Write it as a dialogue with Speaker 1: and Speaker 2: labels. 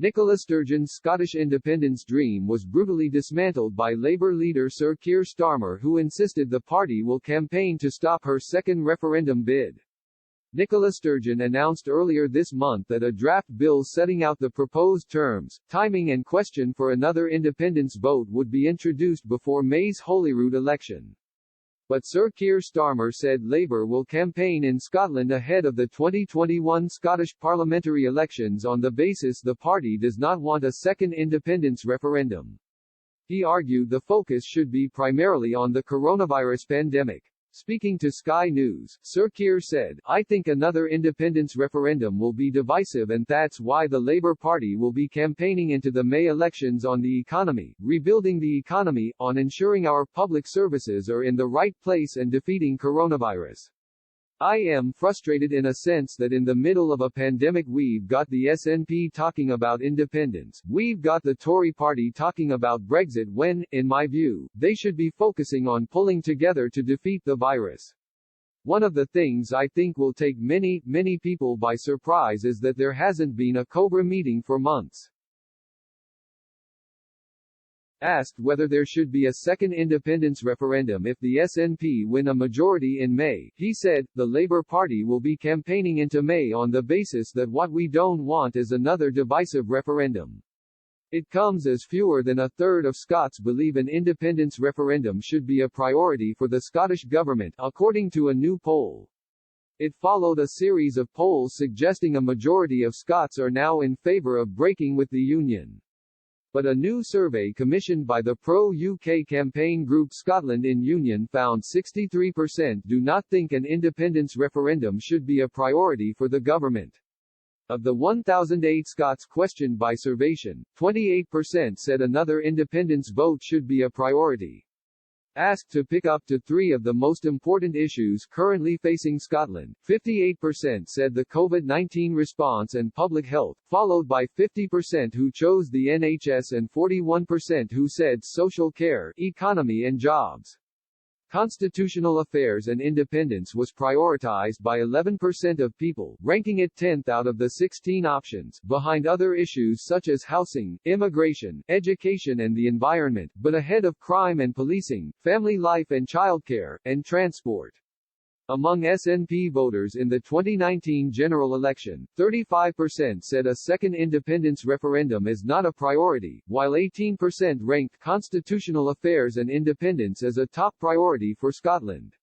Speaker 1: Nicola Sturgeon's Scottish independence dream was brutally dismantled by Labour leader Sir Keir Starmer, who insisted the party will campaign to stop her second referendum bid. Nicola Sturgeon announced earlier this month that a draft bill setting out the proposed terms, timing and question for another independence vote would be introduced before May's Holyrood election. But Sir Keir Starmer said Labour will campaign in Scotland ahead of the 2021 Scottish parliamentary elections on the basis the party does not want a second independence referendum. He argued the focus should be primarily on the coronavirus pandemic. Speaking to Sky News, Sir Keir said, "I think another independence referendum will be divisive, and that's why the Labour Party will be campaigning into the May elections on the economy, rebuilding the economy, on ensuring our public services are in the right place and defeating coronavirus. I am frustrated in a sense that in the middle of a pandemic we've got the SNP talking about independence, we've got the Tory party talking about Brexit when, in my view, they should be focusing on pulling together to defeat the virus. One of the things I think will take many people by surprise is that there hasn't been a Cobra meeting for months." Asked whether there should be a second independence referendum if the SNP win a majority in May, he said, "The Labour Party will be campaigning into May on the basis that what we don't want is another divisive referendum. It comes as fewer than a third of Scots believe an independence referendum should be a priority for the Scottish government, according to a new poll. It followed a series of polls suggesting a majority of Scots are now in favour of breaking with the Union. But a new survey commissioned by the pro-UK campaign group Scotland in Union found 63% do not think an independence referendum should be a priority for the government. Of the 1,008 Scots questioned by Survation, 28% said another independence vote should be a priority. Asked to pick up to three of the most important issues currently facing Scotland, 58% said the COVID-19 response and public health, followed by 50% who chose the NHS and 41% who said social care, economy and jobs. Constitutional affairs and independence was prioritized by 11% of people, ranking it 10th out of the 16 options, behind other issues such as housing, immigration, education and the environment, but ahead of crime and policing, family life and childcare, and transport. Among SNP voters in the 2019 general election, 35% said a second independence referendum is not a priority, while 18% ranked constitutional affairs and independence as a top priority for Scotland.